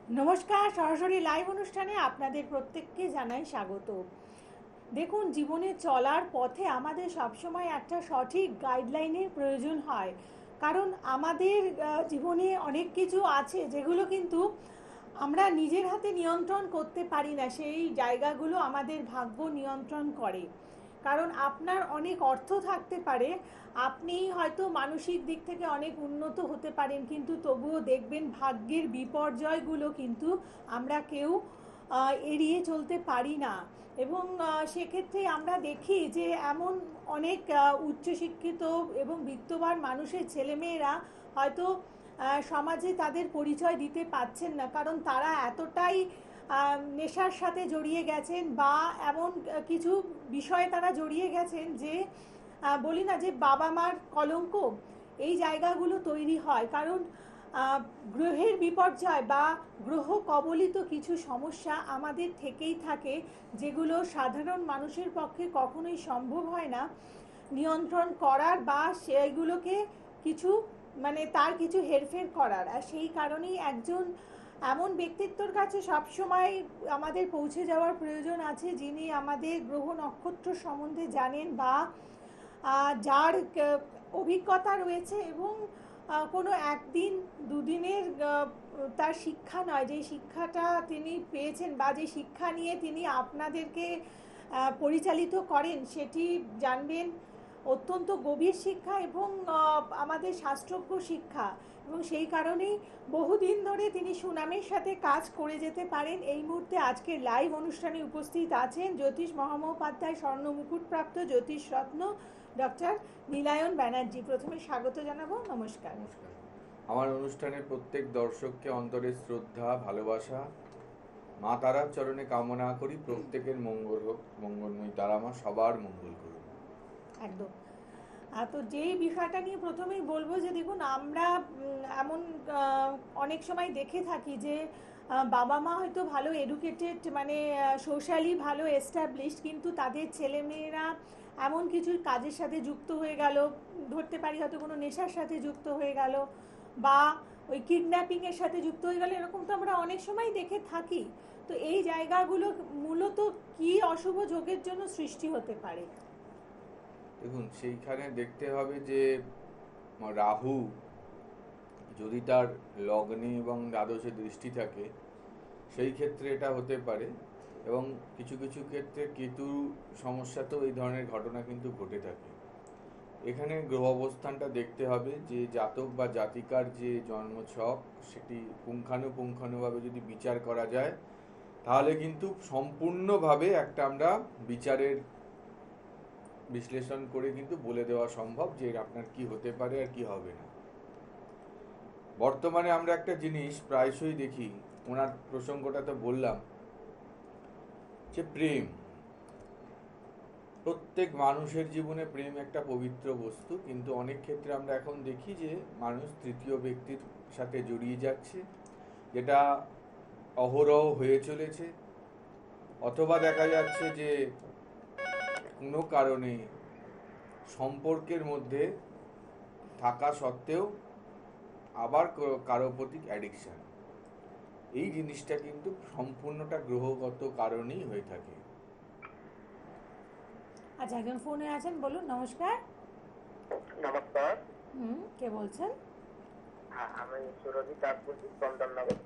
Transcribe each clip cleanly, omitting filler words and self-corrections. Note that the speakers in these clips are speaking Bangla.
নমস্কার, সরাসরি লাইভ অনুষ্ঠানে আপনাদের প্রত্যেককে জানাই স্বাগত। দেখুন, জীবনে চলার পথে আমাদের সবসময় একটা সঠিক গাইডলাইনের প্রয়োজন হয়। কারণ আমাদের জীবনে অনেক কিছু আছে যেগুলো কিন্তু আমরা নিজের হাতে নিয়ন্ত্রণ করতে পারি না, সেই জায়গাগুলো আমাদের ভাগ্য নিয়ন্ত্রণ করে। কারণ আপনার অনেক অর্থ থাকতে পারে, আপনি হয়তো মানসিক দিক থেকে অনেক উন্নত হতে পারেন, কিন্তু তবুও দেখবেন ভাগ্যের বিপর্যয়গুলো কিন্তু আমরা কেউ এড়িয়ে চলতে পারি না। এবং সেক্ষেত্রে আমরা দেখি যে এমন অনেক উচ্চশিক্ষিত এবং বিত্তবান মানুষের ছেলেমেয়েরা হয়তো সমাজে তাদের পরিচয় দিতে পারছেন না, কারণ তারা এতটাই নেশার সাথে জড়িয়ে গেছেন বা এমন কিছু বিষয়ে তারা জড়িয়ে গেছেন যে বলি না যে বাবা মার কলঙ্ক, এই জায়গাগুলো তৈরি হয়। কারণ গ্রহের বিপর্যয় বা গ্রহ কবলিত কিছু সমস্যা আমাদের থেকেই থাকে, যেগুলো সাধারণ মানুষের পক্ষে কখনোই সম্ভব হয় না নিয়ন্ত্রণ করার বা সেইগুলোকে কিছু তার কিছু হেরফের করার। আর সেই কারণেই একজন এমন ব্যক্তিত্বর কাছে সবসময় আমাদের পৌঁছে যাওয়ার প্রয়োজন আছে, যিনি আমাদের গ্রহ নক্ষত্র সম্বন্ধে জানেন বা যার অভিজ্ঞতা রয়েছে এবং কোনো একদিন দুদিনের তার শিক্ষা নয়, যে শিক্ষাটা তিনি পেয়েছেন বা যে শিক্ষা নিয়ে তিনি আপনাদেরকে পরিচালিত করেন সেটি জানবেন অত্যন্ত গভীর শিক্ষা এবং আমাদের শাস্ত্রজ্ঞ শিক্ষা। এবং সেই কারণেই বহুদিন ধরে তিনি সুনামের সাথে কাজ করে যেতে পারেন। এই মুহূর্তে আজকের লাইভ অনুষ্ঠানে উপস্থিত আছেন জ্যোতিষ মহামহোপাধ্যায়, স্বর্ণ মুকুটপ্রাপ্ত জ্যোতিষ রত্ন ডক্টর নীলায়ন ব্যানার্জি। প্রথমে স্বাগত জানাবো। নমস্কার। নমস্কার। আমার অনুষ্ঠানের প্রত্যেক দর্শককে অন্তরের শ্রদ্ধা, ভালোবাসা, মা তারার চরণে কামনা করি প্রত্যেকের মঙ্গল হোক। মঙ্গলময়ী তারা মা সবার মঙ্গল করুন। একদম। তো যেই বিষয়টা নিয়ে প্রথমেই বলবো যে দেখুন, আমরা এমন অনেক সময় দেখে থাকি যে বাবা মা হয়তো ভালো এডুকেটেড, সোশ্যালি ভালো এস্টাবলিশড, কিন্তু তাদের ছেলেমেয়েরা এমন কিছু কাজের সাথে যুক্ত হয়ে গেল, ধরতে পারি হয়তো কোনো নেশার সাথে যুক্ত হয়ে গেল বা ওই কিডন্যাপিংয়ের সাথে যুক্ত হয়ে গেল, এরকম তো আমরা অনেক সময় দেখে থাকি। তো এই জায়গাগুলো মূলত কি অশুভ যোগের জন্য সৃষ্টি হতে পারে? দেখুন, সেইখানে দেখতে হবে যে রাহু যদি তার লগ্নে এবং দ্বাদশে দৃষ্টি থাকে, সেই ক্ষেত্রে এটা হতে পারে। এবং কিছু কিছু ক্ষেত্রে কেতু সমস্যাতেও এই ধরনের ঘটনা কিন্তু ঘটে থাকে। এখানে গ্রহ অবস্থানটা দেখতে হবে যে জাতক বা জাতিকার যে জন্মছক সেটি পুঙ্খানুপুঙ্খানুভাবে যদি বিচার করা যায়, তাহলে কিন্তু সম্পূর্ণভাবে একটা আমরা বিচারের বিশ্লেষণ করে কিন্তু বলে দেওয়া সম্ভব যে আপনার কি হতে পারে আর কি হবে না। বর্তমানে আমরা একটা জিনিস প্রায়শই দেখি, ওনার প্রসঙ্গটা তো বললাম, যে প্রেম। প্রত্যেক মানুষের জীবনে প্রেম একটা পবিত্র বস্তু, কিন্তু অনেক ক্ষেত্রে আমরা এখন দেখি যে মানুষ তৃতীয় ব্যক্তির সাথে জড়িয়ে যাচ্ছে, যেটা অহরহ হয়ে চলেছে। অথবা দেখা যাচ্ছে যে কোনো কারণে সম্পর্কের মধ্যে থাকা সত্ত্বেও আবার কারো প্রতি অ্যাডিকশান। এই জিনিসটা কিন্তু সম্পূর্ণটা গ্রহগত কারণেই হয়ে থাকে। আচ্ছা, একজন ফোনে আছেন, বলুন। নমস্কার। নমস্কার। কে বলছেন? হ্যাঁ, আমি সুরজিৎ দাস বলছি, চন্দননগর।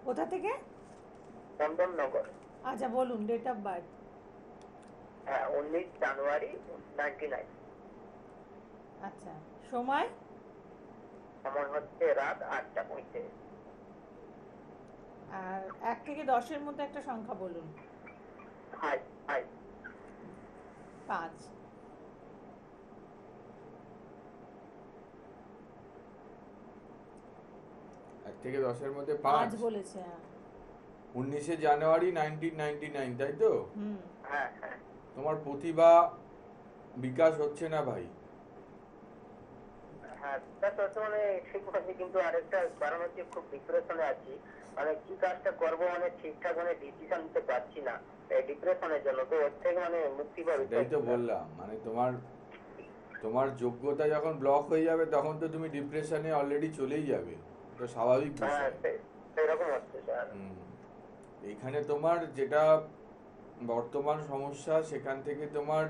কোথা থেকে? চন্দননগর। আচ্ছা, বলুন ডেট অফ বার্থ। হ্যাঁ, 19 জানুয়ারি 99। আচ্ছা, সময়? সময় হচ্ছে রাত 8:35। আর 1 থেকে 10-এর মধ্যে একটা সংখ্যা বলুন। High high 5। এক থেকে 10-এর মধ্যে 5 5। বলেছে। 19শে জানুয়ারি 1999, তাই তো? হ্যাঁ হ্যাঁ। তোমার প্রতিভা বিকাশ হচ্ছে না ভাই। হ্যাঁ, বিকাশ হচ্ছে ঠিক হচ্ছে, কিন্তু আরেকটা কারণ হচ্ছে খুব ডিপ্রেশনে আছি। কি কাজটা করবো ঠিকঠাক ডিসিশন নিতে পারছি না এই ডিপ্রেশনের জন্য। তো ওর থেকে মুক্তি পাবো। এটাই তো বললাম, তোমার তোমার যোগ্যতা যখন ব্লক হয়ে যাবে তখন তো তুমি ডিপ্রেশনে অলরেডি চলেই যাবে, তো স্বাভাবিক বিষয়। এরকম হচ্ছে স্যার। হুম। এখানে তোমার যেটা বর্তমান সমস্যা, সেখান থেকে তোমার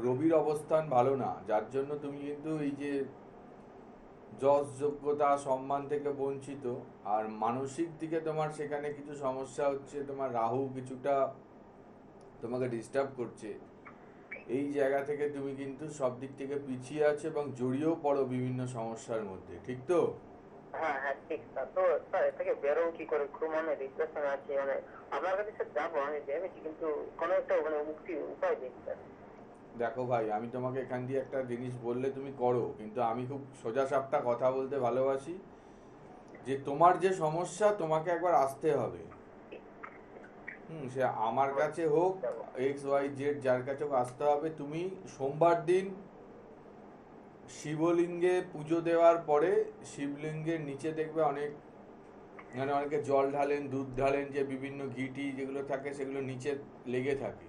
রবির অবস্থান ভালো না, যার জন্য তুমি কিন্তু এই যে যশ যোগ্যতা সম্মান থেকে বঞ্চিত। আর মানসিক দিকে তোমার সেখানে কিছু সমস্যা হচ্ছে, তোমার রাহু কিছুটা তোমাকে ডিস্টার্ব করছে। এই জায়গা থেকে তুমি কিন্তু সব দিক থেকে পিছিয়ে আছো এবং জড়িয়েও পড়ো বিভিন্ন সমস্যার মধ্যে, ঠিক তো? হ্যাঁ হ্যাঁ ঠিক স্যার। তো স্যার এ থেকে বেরোবো কি করে? খুব মানে ডিপ্রেশনে আছি, মানে আপনার কাছে স্যার যাবো আমি ভেবেছি, কিন্তু কোনো একটা মানে মুক্তির উপায় দিন স্যার। দেখো ভাই, আমি তোমাকে এখান দিয়ে একটা জিনিস বললে তুমি করো, কিন্তু আমি খুব সোজা সাপটা কথা বলতে ভালোবাসি। যে তোমার যে সমস্যা, তোমাকে একবার আসতে হবে। সে আমার কাছে হোক, যাবো। XYZ যার কাছে হোক, আসতে হবে। তুমি সোমবার দিন শিবলিঙ্গে পুজো দেওয়ার পরে শিবলিঙ্গের নিচে দেখবে অনেক, মানে অনেকে জল ঢালেন, দুধ ঢালেন, যে বিভিন্ন ঘিটি যেগুলো থাকে সেগুলো নিচে লেগে থাকে,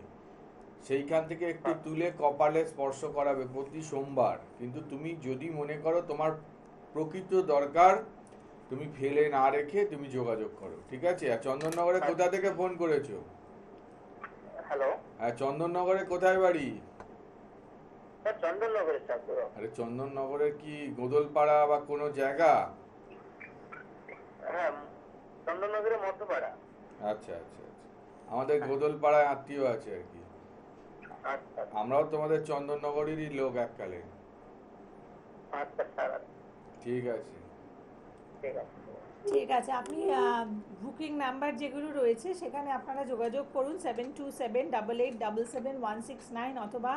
সেইখান থেকে একটু তুলে কপালে স্পর্শ করাবে প্রতি সোমবার। কিন্তু তুমি যদি মনে করো তোমার প্রকৃত দরকার, তুমি ফেলে না রেখে তুমি যোগাযোগ করো, ঠিক আছে? আর চন্দননগরে কোথা থেকে ফোন করেছো? হ্যালো আর চন্দননগরে কোথায় বাড়ি? স্যার, চন্দননগরের স্যার পুরো। আরে চন্দননগরের কি গোদলপাড়া বা কোনো জায়গা? হ্যাঁ, চন্দননগরের মধ্যপাড়া। আচ্ছা আচ্ছা আচ্ছা, আমাদের গোদলপাড়ায় আত্মীয় আছে আর কি। আচ্ছা আমরাও তোমাদের চন্দননগরেরই লোক এককালে। আচ্ছা স্যার, ঠিক আছে। ঠিক আছে। ঠিক আছে, আপনি বুকিং নাম্বার যেগুলো রয়েছে সেখানে আপনারা যোগাযোগ করুন 72788777 অথবা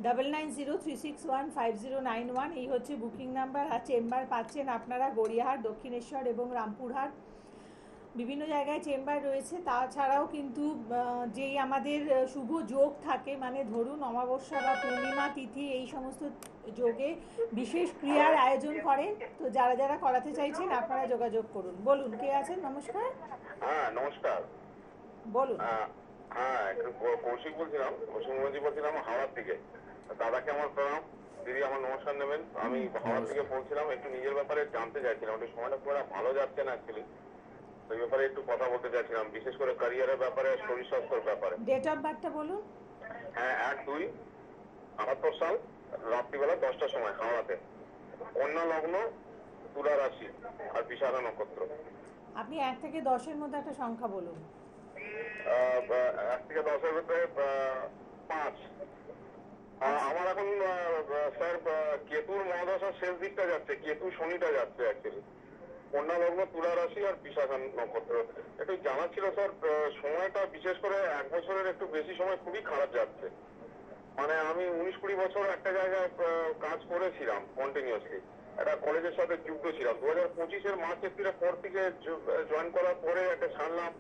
9903615091। এই হচ্ছে বুকিং নাম্বার। আর চেম্বার পাচ্ছেন আপনারা গড়িয়াহাট, দক্ষিণেশ্বর এবং রামপুরহাট, বিভিন্ন জায়গায় চেম্বার রয়েছে। তাছাড়াও কিন্তু যেই আমাদের শুভ যোগ থাকে, মানে ধরুন অমাবস্যা বা পূর্ণিমা তিথি, এই সমস্ত যোগে বিশেষ ক্রিয়ার আয়োজন করেন। তো যারা যারা করাতে চাইছেন আপনারা যোগাযোগ করুন। বলুন, কে আছেন? নমস্কার, হ্যাঁ নমস্কার। বলুন। হ্যাঁ একটু কৌশিক বলছিলাম, কৌশিক মুখার্জি বলছিলাম হাওড়ার থেকে। দাদাকে আমার প্রণাম, দিদি আমার নমস্কার নেবেন। আমি হাওড়ার থেকে বলছিলাম, একটু নিজের ব্যাপারে জানতে চাইছিলাম। একটু সময়টা খুব একটা ভালো যাচ্ছে না অ্যাকচুয়ালি, ওই ব্যাপারে একটু কথা বলতে চাইছিলাম, বিশেষ করে ক্যারিয়ারের ব্যাপারে, শরীর স্বাস্থ্যের ব্যাপারে। ডেট অফ বার্থটা বলুন। হ্যাঁ 1-2-78 সাল, রাত্রিবেলা 10টার সময় হাওড়াতে। কন্যা লগ্ন, তুলা রাশি আর বিশাখা নক্ষত্র। আপনি 1 থেকে 10-এর মধ্যে একটা সংখ্যা বলুন। 1 থেকে 10-এর ভিতরে 5। আমার এখন স্যার কেতুর মহাদশার শেষ দিকটা যাচ্ছে, কেতু শনিটা যাচ্ছে অ্যাকচুয়ালি। কন্যা লগ্ন, তুলা রাশি আর বিশাখা নক্ষত্র। একটু জানা ছিল স্যার, সময়টা বিশেষ করে 1 বছরের একটু বেশি সময় খুবই খারাপ যাচ্ছে। মানে আমি 19-20 বছর একটা জায়গায় কাজ করেছিলাম কন্টিনিউয়াসলি, একটা কলেজের সাথে যুক্ত ছিলাম। 2025-এর মার্চ এপ্রিলের পর থেকে জয়েন করার পরে একটা ছাড়লাম,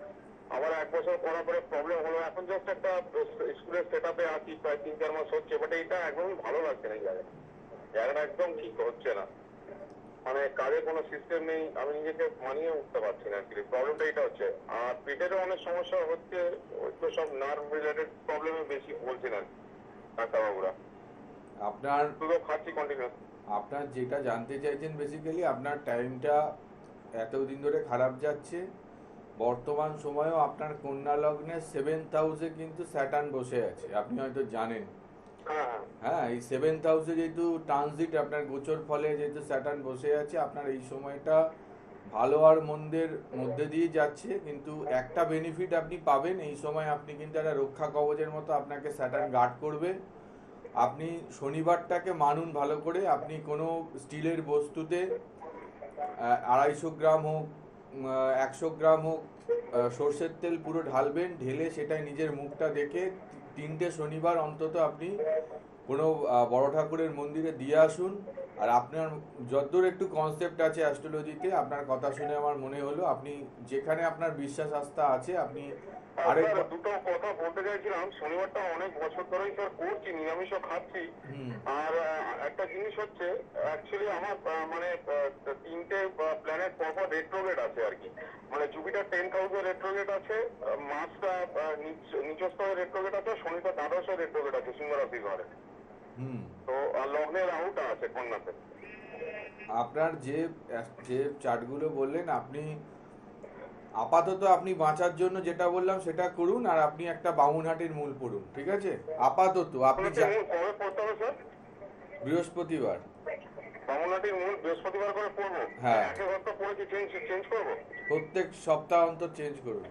আবার 1 বছর করার পরে প্রবলেম হলো। এখন জাস্ট একটা স্কুলের সেট আপে আছি, প্রায় 3-4 মাস হচ্ছে। বাট এইটা একদমই ভালো লাগছে না, এই জায়গাটা একদম ঠিক হচ্ছে না। মানে কাজে কোনো সিস্টেম নেই, আমি নিজেকে মানিয়ে উঠতে পারছি না অ্যাকচুয়ালি। প্রবলেমটা এটা হচ্ছে। আর পেটেরও অনেক সমস্যা হচ্ছে, ওই তো সব নার্ভ রিলেটেড প্রবলেমে বেশি বলছিলেন ডাক্তারবাবুরা। আপনার শুধু খাচ্ছি কন্টিনিউ। আপনার যেটা জানতে চাইছেন, বেসিক্যালি আপনার টাইমটা এতদিন ধরে খারাপ যাচ্ছে। বর্তমান সময়েও আপনার কন্যা লগ্নে 7th হাউসে কিন্তু স্যাটার্ন বসে আছে, আপনি হয়তো জানেন। হ্যাঁ হ্যাঁ হ্যাঁ, এই 7th হাউসে যেহেতু ট্রানজিট, আপনার গোচর ফলে যেহেতু স্যাটার্ন বসে আছে, আপনার এই সময়টা ভালো আর মন্দের মধ্যে দিয়ে যাচ্ছে। কিন্তু একটা বেনিফিট আপনি পাবেন, এই সময় আপনি কিন্তু একটা রক্ষা কবচের মতো আপনাকে স্যাটার্ন গার্ড করবে। আপনি শনিবারটাকে মানুন ভালো করে। আপনি কোনো স্টিলের বস্তুতে 250 গ্রাম হোক, 100 গ্রাম হোক, সর্ষের তেল পুরো ঢালবেন। ঢেলে সেটাই নিজের মুখটা দেখে 3টে শনিবার অন্তত আপনি কোনো বড় ঠাকুরের মন্দিরে দিয়ে আসুন। আর আপনার যতদূর একটু কনসেপ্ট আছে অ্যাস্ট্রোলজিতে, আপনার কথা শুনে আমার মনে হলো আপনি যেখানে আপনার বিশ্বাস আস্থা আছে, আপনি আরেক স্যার, দুটো কথা বলতে চাইছিলাম। শনিবারটা অনেক বছর ধরেই স্যার করছি, নিরামিষও খাচ্ছি। আর একটা জিনিস হচ্ছে, অ্যাকচুয়ালি আমার মানে 3টে প্ল্যানেট পরপর রেট্রোগেট আছে আর কি। মানে জুপিটার 10th হাউসে রেট্রোগেট আছে, মার্সটা নিচস্থ রেট্রোগেট আছে, শনিটা দ্বাদশে রেট্রোগেট আছে সিংহ রাশি ঘরে। তো লগ্নে রাহুটা আছে কন্যাতে। আপনার যে যে চার্টগুলো বললেন, আপনি আপাতত আপনি বাঁচার জন্য যেটা বললাম সেটা করুন, আর আপনি একটা বামুনহাটির মূল পড়ুন, ঠিক আছে? আপাতত আপনি বামুনহাটির মূল কবে পড়তে হবে স্যার? বৃহস্পতিবার। বামুনহাটির মূল বৃহস্পতিবার করে পড়বো? হ্যাঁ। একেবারে তো পড়েছি, চেঞ্জ করবো? প্রত্যেক সপ্তাহ অন্তর চেঞ্জ করুন।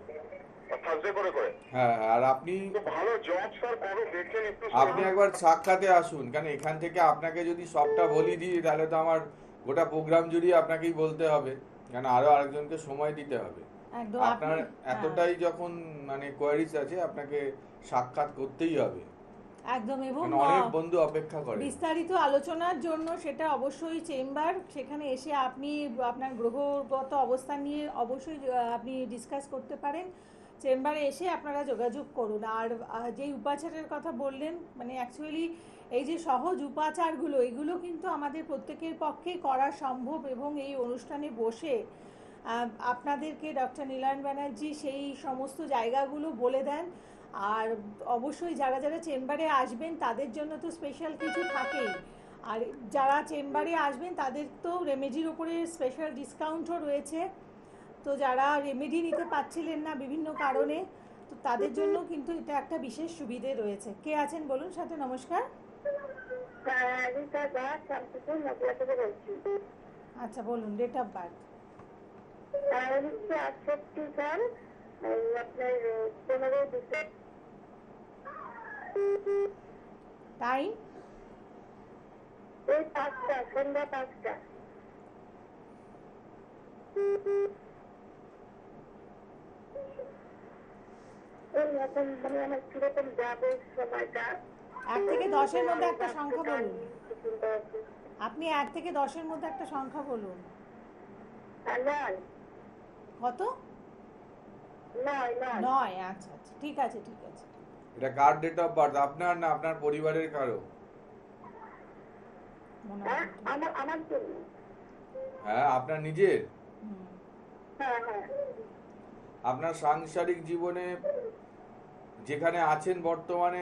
থার্সডে করে করে? হ্যাঁ, আর আপনি তো ভালো জব স্যার কবে দেখছেন একটু? আপনি একবার সাক্ষাতে আসুন, কারণ এখান থেকে আপনাকে যদি সবটা বলি দিই তাহলে তো আমার গোটা প্রোগ্রাম জুড়িয়ে আপনাকেই বলতে হবে, কারণ আরো আরেকজনকে সময় দিতে হবে। একদম আপনার হ্যাঁ। এতটাই যখন মানে কোয়ারিজ আছে, আপনাকে সাক্ষাৎ করতেই হবে, একদম। এবং কারণ অনেক বন্ধু অপেক্ষা করে। বিস্তারিত আলোচনার জন্য সেটা অবশ্যই চেম্বার, সেখানে এসে আপনি আপনার গ্রহগত অবস্থান নিয়ে অবশ্যই আপনি ডিসকাস করতে পারেন। চেম্বারে এসে আপনারা যোগাযোগ করুন। আর যেই উপাচারের কথা বললেন, মানে অ্যাকচুয়ালি এই যে সহজ উপাচারগুলো, এগুলো কিন্তু আমাদের প্রত্যেকের পক্ষেই করা সম্ভব, এবং এই অনুষ্ঠানে বসে আপনাদেরকে ডক্টর নীলায়ন ব্যানার্জি সেই সমস্ত জায়গাগুলো বলে দেন। আর অবশ্যই যারা যারা চেম্বারে আসবেন তাদের জন্য তো স্পেশাল কিছু থাকেই, আর যারা চেম্বারে আসবেন তাদের তো রেমেডির ওপরে স্পেশাল ডিসকাউন্টও রয়েছে। তো যারা রেমেডি নিতে পারছিলেন না বিভিন্ন কারণে, তো তাদের জন্য কিন্তু এটা একটা বিশেষ সুবিধে রয়েছে। কে আছেন বলুন সাথে? নমস্কার। আচ্ছা বলুন, ডেট অফ বার্থ। টাইম? সন্ধ্যা 5টা। এখন মানে আমার কিরকম যাবে সময়টা? 1 থেকে 10-এর মধ্যে একটা সংখ্যা বলুন। আপনি 1 থেকে 10-এর মধ্যে একটা সংখ্যা বলুন। কত? 9। আচ্ছা আচ্ছা, ঠিক আছে ঠিক আছে। এটা কার ডেট অফ বার্থ, আপনার না আপনার পরিবারের কারো? মনে হয় এটা। আমার জন্য। হ্যাঁ, আপনার নিজের? হুম। হ্যাঁ। আপনার সাংসারিক জীবনে যেখানে আছেন বর্তমানে,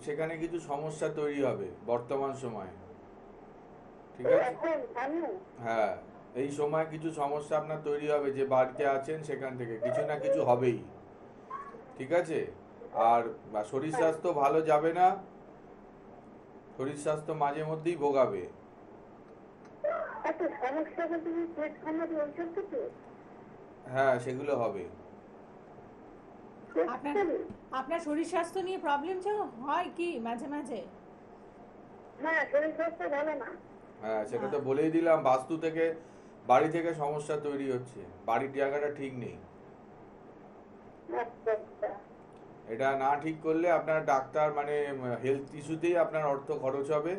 সেখানে কিছু সমস্যা তৈরি হবে বর্তমান সময়ে, ঠিক আছে? হ্যাঁ, এই সময় কিছু সমস্যা আপনার তৈরি হবে, যে বাড়িতে আছেন সেখান থেকে কিছু না কিছু হবেই, ঠিক আছে? আর শরীর স্বাস্থ্য ভালো যাবে না, শরীর স্বাস্থ্য মাঝে মধ্যেই ভোগাবে। হ্যাঁ, সেগুলো হবে। আপনার শরীর স্বাস্থ্য নিয়ে প্রবলেম হয় কি মাঝে মাঝে? হ্যাঁ, সেটা তো বলেই দিলাম, বাস্তু থেকে বাড়ি থেকে সমস্যা তৈরি হচ্ছে, বাড়ির জায়গাটা ঠিক নেই। এটা না ঠিক করলে আপনার ডাক্তার মানে হেলথ ইস্যুতেই আপনার অর্থ খরচ হবে।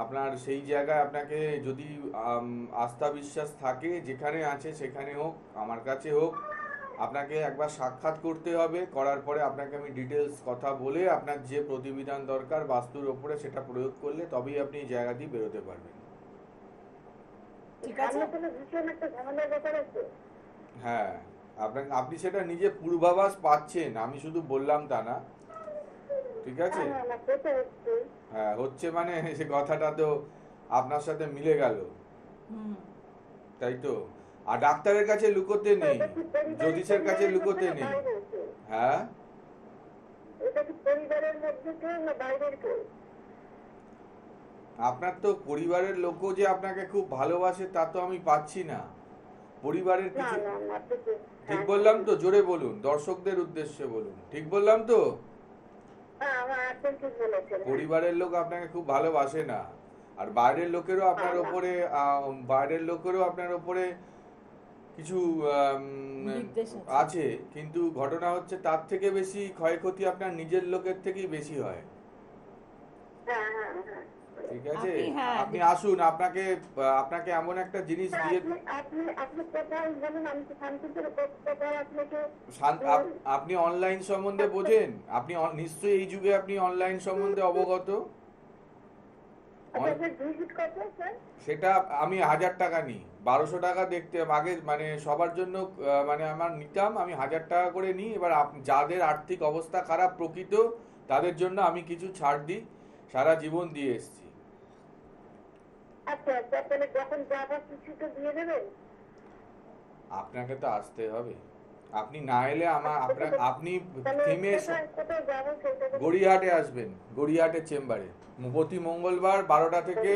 আপনার সেই জায়গায় আপনাকে যদি আস্থা বিশ্বাস থাকে, যেখানে আছে সেখানে হোক, আমার কাছে হোক, আপনাকে একবার সাক্ষাৎ করতে হবে। করার পরে আপনাকে আমি ডিটেলস কথা বলে আপনার যে প্রতিবিধান দরকার বাস্তুর ওপরে সেটা প্রয়োগ করলে তবেই আপনি এই জায়গা দিয়ে বেরোতে পারবেন। ঠিক আছে। হ্যাঁ, আপনি সেটা নিজে পূর্বাভাস পাচ্ছেন, আমি শুধু বললাম তা না, ঠিক আছে? হ্যাঁ, হচ্ছে মানে সে কথাটা তো আপনার সাথে মিলে গেল, তাই তো? আর ডাক্তারের কাছে লুকোতে নেই, জ্যোতিষের কাছে লুকোতে নেই। হ্যাঁ, আপনার তো পরিবারের লোকও যে আপনাকে খুব ভালোবাসে তা তো আমি পাচ্ছি না। পরিবারের কিছু, ঠিক বললাম তো? জোরে বলুন, দর্শকদের উদ্দেশ্যে বলুন, ঠিক বললাম তো? পরিবারের লোক আপনাকে খুব ভালোবাসে না, আর বাইরের লোকেরও আপনার ওপরে কিছু আছে, কিন্তু ঘটনা হচ্ছে তার থেকে বেশি ক্ষয়ক্ষতি আপনার নিজের লোকের থেকেই বেশি হয়, ঠিক আছে? আপনি আসুন, আপনাকে এমন একটা জিনিস দিয়ে, আপনি অনলাইন সম্বন্ধে বোঝেন? আপনি নিশ্চয়ই এই যুগে আপনি অনলাইন সম্বন্ধে অবগত। সেটা আমি 1000 টাকা নিই, 1200 টাকা দেখতে আগে মানে সবার জন্য মানে আমার নিতাম, আমি 1000 টাকা করে নিই। এবার যাদের আর্থিক অবস্থা খারাপ প্রকৃত, তাদের জন্য আমি কিছু ছাড় দিই, সারা জীবন দিয়ে এসছি। আপনাকে তো আসতে হবে। আপনি না এলে আপনি তাহলে থেমে কোথায় কোথায় যাবো সেটা গড়িয়াহাটে আসবেন, গড়িয়াহাটের চেম্বারে প্রতি মঙ্গলবার 12টা থেকে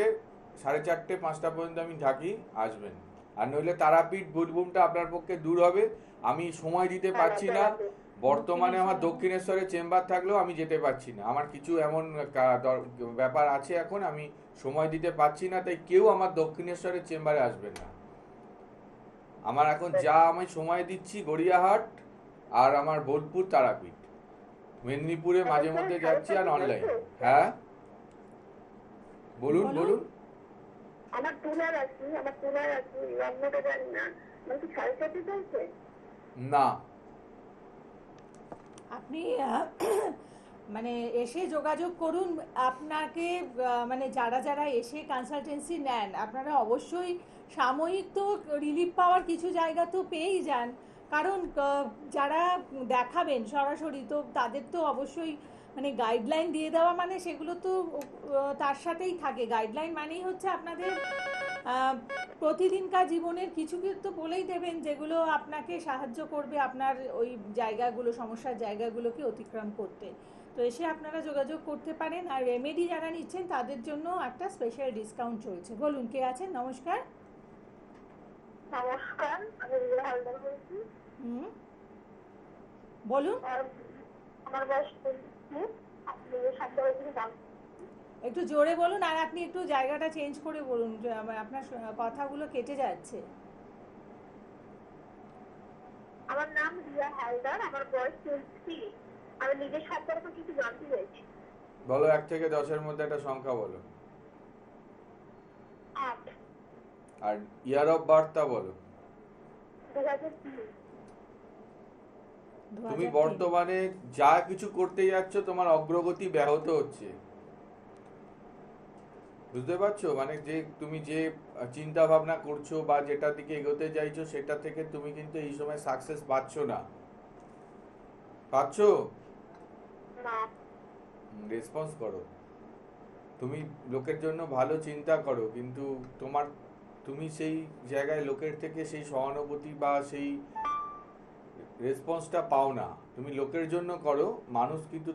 4:30 5টা পর্যন্ত আমি থাকি, আসবেন। আর নইলে তারাপীঠ বুলবুমটা আপনার পক্ষে দূর হবে, আমি সময় দিতে পারছি না। বর্তমানে আমার দক্ষিণেশ্বরে চেম্বার থাকলেও আমি যেতে পারছি না, আমার কিছু এমন ব্যাপার আছে এখন, আমি সময় দিতে পারছি না, তাই কেউ আমার দক্ষিণেশ্বরের চেম্বারে আসবেন না। আমার এখন যা আমি সময় দিচ্ছি গড়িয়াহাট আর আমার বোলপুর তারাপীঠ, মেদিনীপুরে মাঝে মধ্যে যাচ্ছি আর অনলাইন। হ্যাঁ বলুন বলুন। আমার টুলার আছে অন্যটা জানি না, মানে কি 7:30 চলছে? না, আপনি মানে এসে যোগাযোগ করুন। আপনাকে মানে যারা যারা এসে কনসালটেন্সি নেন, আপনারা অবশ্যই সাময়িক তো রিলিফ পাওয়ার কিছু জায়গা তো পেয়েই যান, কারণ যারা দেখাবেন সরাসরি তো তাদের তো অবশ্যই মানে গাইডলাইন দিয়ে দেওয়া, মানে সেগুলো তো তার সাথেই থাকে। গাইডলাইন মানেই হচ্ছে আপনাদের প্রতিদিনকার জীবনের কিছু কিছু তো বলেই দেবেন, যেগুলো আপনাকে সাহায্য করবে আপনার ওই জায়গাগুলো, সমস্যার জায়গাগুলোকে অতিক্রম করতে। তো এসে আপনারা যোগাযোগ করতে পারেন। আর রেমেডি যারা নিচ্ছেন তাদের জন্য একটা স্পেশাল ডিসকাউন্ট চলছে। বলুন কে আছেন? নমস্কার। নমস্কার, আমি রিয়া হালদার বলছি। বলুন। আর আমার বয়স 23। আপনি সপ্তাহে থেকে দাম একটু জোরে বলুন, আর আপনি একটু জায়গাটা চেঞ্জ করে বলুন, আপনার কথাগুলো কেটে যাচ্ছে। আমার নাম রিয়া হালদার, আমার বয়স 23। আমি নিজের সম্পর্কে কিছু জানতে চাইছি। বলো 1 থেকে 10-এর মধ্যে একটা সংখ্যা বলো। 8। আর ইয়ার অফ বার্থটা বলো। 2003। তুমি বর্তমানে যা কিছু করতে যাচ্ছ তোমার অগ্রগতি ব্যাহত হচ্ছে, বুঝতে পারছো? মানে যে তুমি যে চিন্তা ভাবনা করছো বা যেটার দিকে এগোতে চাইছো সেটা থেকে তুমি কিন্তু এই সময় সাকসেস পাচ্ছ না। পাচ্ছো? না। রেসপন্স করো। তুমি লোকের জন্য ভালো চিন্তা করো, কিন্তু তুমি সেই জায়গায় লোকের থেকে সেই সহানুভূতি বা সেই রেসপন্সটা পাও না। তুমি লোকের জন্য করো, মানুষ কিন্তু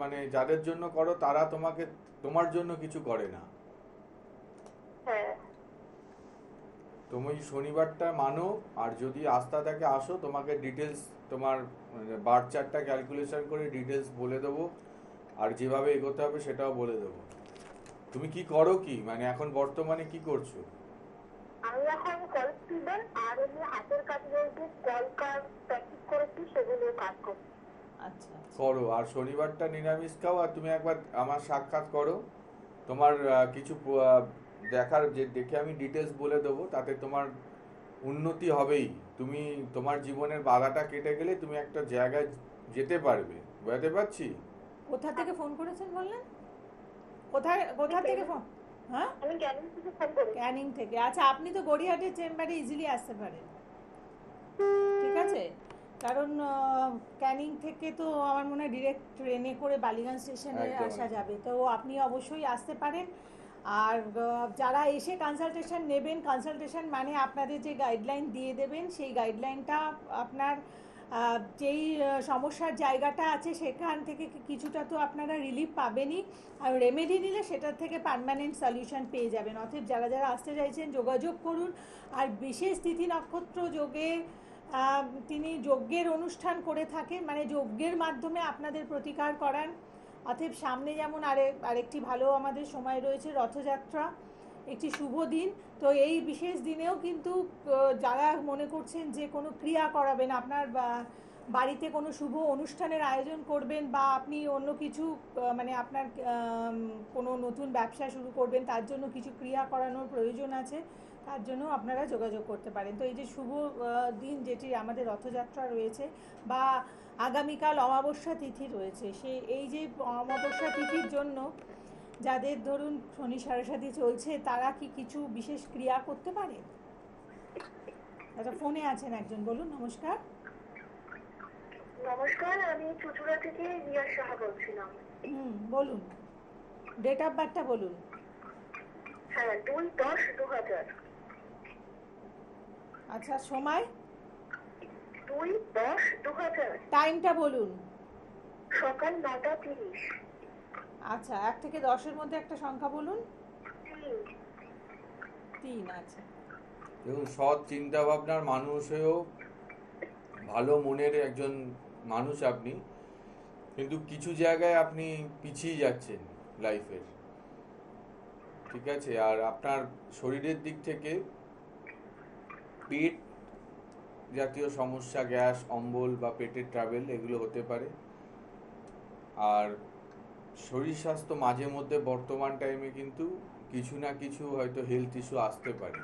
মানে যাদের জন্য করো তারা তোমার জন্য কিছু করে না। হ্যাঁ। তুমি শনিবারটা মানো, আর যদি আস্থা থাকে আসো, তোমাকে ডিটেলস তোমার বার্থ চার্টটা ক্যালকুলেশন করে ডিটেলস বলে দেবো, আর যেভাবে এগোতে হবে সেটাও বলে দেবো। তুমি কি করো, কি মানে এখন বর্তমানে কি করছো? আমি এখন কলেজ স্টুডেন্ট, আর এমনি হাতের কাজ বলতে কলকার প্র্যাকটিস করেছি, সেগুলো কাজ করছি। আচ্ছা করো, আর শনিবারটা নিরামিষ খাও, আর তুমি একবার আমার সাক্ষাৎ করো। তোমার কিছু দেখে আমি ডিটেলস বলে দেবো, তাতে তোমার উন্নতি হবেই। তুমি তোমার জীবনের বাধাটা কেটে গেলে তুমি একটা জায়গায় যেতে পারবে। বুঝতে পারছি? কোথা থেকে ফোন করেছেন বললেন? কোথা থেকে ফোন? হ্যাঁ, আমি ক্যানিং থেকে ফোন করেছি। ক্যানিং থেকে। আচ্ছা, আপনি তো গড়িয়াহাটের চেম্বারে ইজিলি আসতে পারেন, ঠিক আছে? কারণ ক্যানিং থেকে তো আমার মনে হয় ডিরেক্ট ট্রেনে করে বালিগঞ্জ স্টেশনে একদম, আসা একদম। যাবে, তো আপনি অবশ্যই আসতে পারেন। আর যারা এসে কনসালটেশন নেবেন, কনসালটেশন মানে আপনাদের যে গাইডলাইন দিয়ে দেবেন, সেই গাইডলাইনটা আপনার যেই সমস্যার জায়গাটা আছে সেখান থেকে কিছুটা তো আপনারা রিলিফ পাবেনই, আর রেমেডি নিলে সেটার থেকে পার্মানেন্ট সলিউশন পেয়ে যাবেন। অতএব যারা যারা আসতে চাইছেন যোগাযোগ করুন। আর বিশেষ তিথি নক্ষত্র যোগে তিনি যজ্ঞের অনুষ্ঠান করে থাকেন, মানে যজ্ঞের মাধ্যমে আপনাদের প্রতিকার করান। অতএব সামনে যেমন আরেকটি ভালো আমাদের সময় রয়েছে, রথযাত্রা, একটি শুভ দিন। তো এই বিশেষ দিনেও কিন্তু যারা মনে করছেন যে কোনো ক্রিয়া করাবেন, আপনার বাড়িতে কোনো শুভ অনুষ্ঠানের আয়োজন করবেন, বা আপনি অন্য কিছু মানে আপনার কোনো নতুন ব্যবসা শুরু করবেন, তার জন্য কিছু ক্রিয়া করানোর প্রয়োজন আছে, তার জন্য আপনারা যোগাযোগ করতে পারেন। তো এই যে শুভ দিন যেটি আমাদের রথযাত্রা রয়েছে, বা আগামীকাল অমাবস্যা তিথি রয়েছে, এই যে অমাবস্যা তিথির জন্য যাদের ধরুন শনি সাড়ে চলছে, তারা কি কিছু বিশেষ ক্রিয়া করতে পারে? আচ্ছা, ফোনে আছেন একজন, বলুন। নমস্কার। নমস্কার, আমি চুচুড়া থেকে রিয়া সাহা বলছিলাম। বলুন, ডেট অফ বার্থটা বলুন। হ্যাঁ, 2/10/2000। আচ্ছা, সময়? 2/10/2000। টাইমটা বলুন। সকাল 9:30। আচ্ছা, 1 থেকে 10-এর মধ্যে একটা সংখ্যা বলুন। 3। 3। আচ্ছা, দেখুন, সৎ চিন্তা ভাবনার মানুষ হয়েও ভালো মনের একজন মানুষ আপনি, কিন্তু কিছু জায়গায় আপনি পিছিয়ে যাচ্ছেন লাইফের, ঠিক আছে? আর আপনার শরীরের দিক থেকে পেট জাতীয় সমস্যা, গ্যাস অম্বল বা পেটের ট্রাবেল এগুলো হতে পারে। আর শরীর স্বাস্থ্য মাঝে মধ্যে বর্তমান টাইমে কিন্তু কিছু না কিছু হয়তো হেলথ ইস্যু আসতে পারে।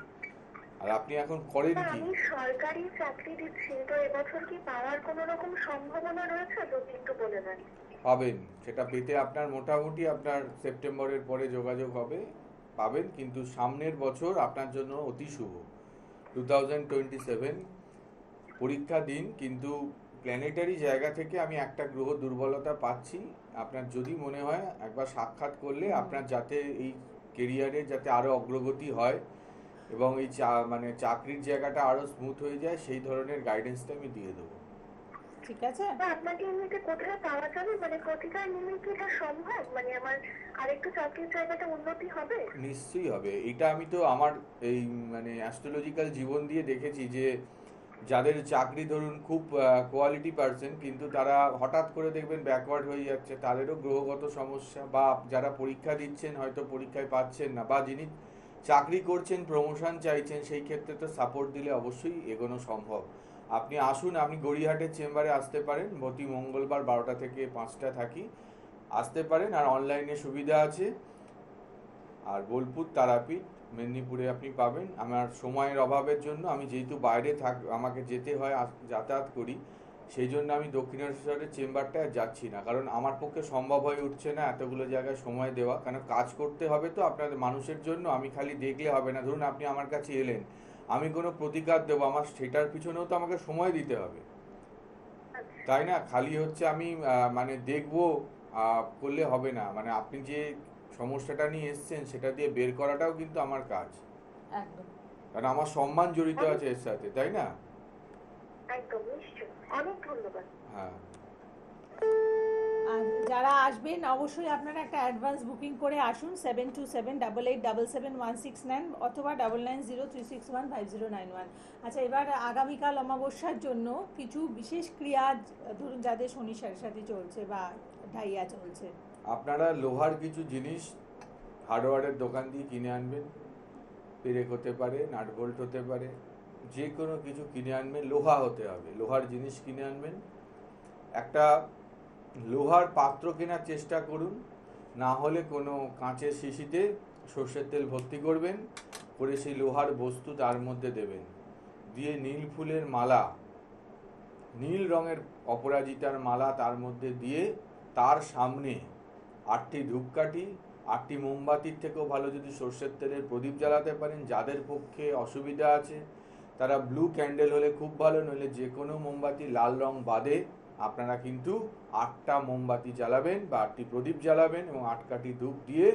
আর আপনি এখন করেন কি? আমি সরকারি চাকরি দিচ্ছি, তো এবছর কি পাওয়ার কোনো রকম সম্ভাবনা রয়েছে? যদি একটু বলে দেন। পাবেন, সেটা পেতে আপনার মোটামুটি আপনার সেপ্টেম্বরের পরে যোগাযোগ হবে, পাবেন। কিন্তু সামনের বছর আপনার জন্য অতি শুভ। 2027 পরীক্ষা দিন, কিন্তু প্ল্যানেটারি জায়গা থেকে আমি একটা গ্রহ দুর্বলতা পাচ্ছি। আপনার যদি মনে হয় একবার সাক্ষাৎ করলে আপনার যাতে এই কেরিয়ারে যাতে আরও অগ্রগতি হয় এবং এই মানে চাকরির জায়গাটা আরও স্মুথ হয়ে যায়, সেই ধরনের গাইডেন্সটা আমি দিয়ে দেবো। ঠিক আছে। আপনাকে এমনিতে কোথায় পাওয়া যাবে? মানে প্রতিকার নিলে কি এটা সম্ভব? মানে আমার আরেকটু চাকরির জায়গাটা উন্নতি হবে? নিশ্চয়ই হবে। এটা আমি তো আমার এই মানে অ্যাস্ট্রোলজিক্যাল জীবন দিয়ে দেখেছি যে যাদের চাকরি ধরুন খুব কোয়ালিটি পার্সন, কিন্তু তারা হঠাৎ করে দেখবেন ব্যাকওয়ার্ড হয়ে যাচ্ছে, তাদেরও গ্রহগত সমস্যা, বা যারা পরীক্ষা দিচ্ছেন হয়তো পরীক্ষায় পাচ্ছেন না, বা যিনি চাকরি করছেন প্রমোশন চাইছেন, সেই ক্ষেত্রে তো সাপোর্ট দিলে অবশ্যই এগোনো সম্ভব। আপনি আসুন, আপনি গড়িয়াহাটের চেম্বারে আসতে পারেন, প্রতি মঙ্গলবার 12টা থেকে 5টা থাকি, আসতে পারেন। আর অনলাইনে সুবিধা আছে। আর বোলপুর তারাপীঠ মেদিনীপুরে আপনি পাবেন। আমার সময়ের অভাবের জন্য আমি যেহেতু বাইরে আমাকে যেতে হয়, যাতায়াত করি, সেই জন্য আমি দক্ষিণেশ্বরের চেম্বারটায় যাচ্ছি না, কারণ আমার পক্ষে সম্ভব হয়ে উঠছে না এতগুলো জায়গায় সময় দেওয়া। কারণ কাজ করতে হবে তো আপনাদের মানুষের জন্য, আমি খালি দেখলে হবে না। ধরুন আপনি আমার কাছে এলেন, আমি কোনো প্রতিকার দেবো, আমার সেটার পিছনেও তো আমাকে সময় দিতে হবে, তাই না? খালি হচ্ছে আমি মানে দেখবো করলে হবে না। মানে আপনি যে সমস্যাটা নিয়ে এসছেন সেটা দিয়ে বের করাটাও কিন্তু আমার কাজ, একদম। কারণ আমার সম্মান জড়িত আছে এর সাথে, তাই না? একদম নিশ্চয়ই। অনেক ধন্যবাদ। হ্যাঁ। আর যারা আসবেন অবশ্যই আপনারা একটা অ্যাডভান্স বুকিং করে আসুন। 7278887716 অথবা 9903615091। আচ্ছা, এবার আগামীকাল অমাবস্যার জন্য কিছু বিশেষ ক্রিয়া, ধরুন যাদের শনি সাড়ে চলছে বা ঢাইয়া চলছে, আপনারা লোহার কিছু জিনিস হার্ডওয়্যারের দোকান দিয়ে কিনে আনবেন। পেরেক হতে পারে, নাট বোল্ট হতে পারে, যে কোনো কিছু কিনে আনবেন। লোহা হতে হবে, লোহার জিনিস কিনে আনবেন। একটা লোহার পাত্র কেনার চেষ্টা করুন, না হলে কোনো কাঁচের শিশিতে সর্ষের তেল ভর্তি করবেন, করে সেই লোহার বস্তু তার মধ্যে দেবেন, দিয়ে নীল ফুলের মালা, নীল রঙের অপরাজিতার মালা তার মধ্যে দিয়ে তার সামনে 8টি ধূপকাঠি, 8টি মোমবাতির থেকেও ভালো যদি সর্ষের তেলের প্রদীপ জ্বালাতে পারেন। যাদের পক্ষে অসুবিধা আছে তারা ব্লু ক্যান্ডেল হলে খুব ভালো, নইলে যে কোনো মোমবাতি, লাল রং বাদে আপনারা কিন্তু 8টা মোমবাতি জ্বালাবেন বা 8টি প্রদীপ জ্বালাবেন এবং 8 কাঠি ধূপ দিয়ে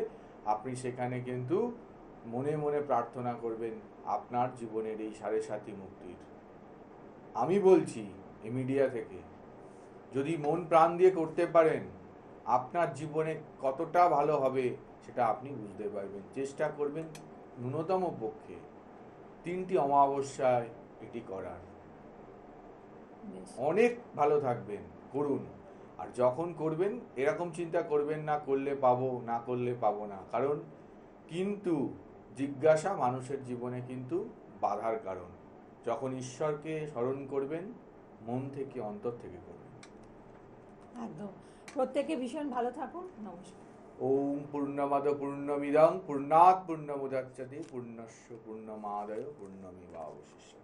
আপনি সেখানে কিন্তু মনে মনে প্রার্থনা করবেন আপনার জীবনের এই সাড়ে মুক্তির। আমি বলছি এই মিডিয়া থেকে, যদি মন প্রাণ দিয়ে করতে পারেন, আপনার জীবনে কতটা ভালো হবে সেটা আপনি বুঝতে পারবেন। চেষ্টা করবেন ন্যূনতম পক্ষে 3টি অমাবস্যায় এটি করার। অনেক ভালো থাকবেন, করুন। আর যখন করবেন এরকম চিন্তা করবেন না করলে পাবো, না করলে পাবো না, কারণ কিন্তু জিজ্ঞাসা মানুষের জীবনে কিন্তু বাধার কারণ। যখন ঈশ্বরকে স্মরণ করবেন মন থেকে, অন্তর থেকে করবেন। একদম। প্রত্যেকে ভীষণ ভালো থাকুন। নমস্কার। ওম পূর্ণমদ পূর্ণমিদং পূর্ণাৎ পূর্ণমুদচ্যতে পূর্ণস্য পূর্ণমাদায় পূর্ণমেবাবশিষ্যতে।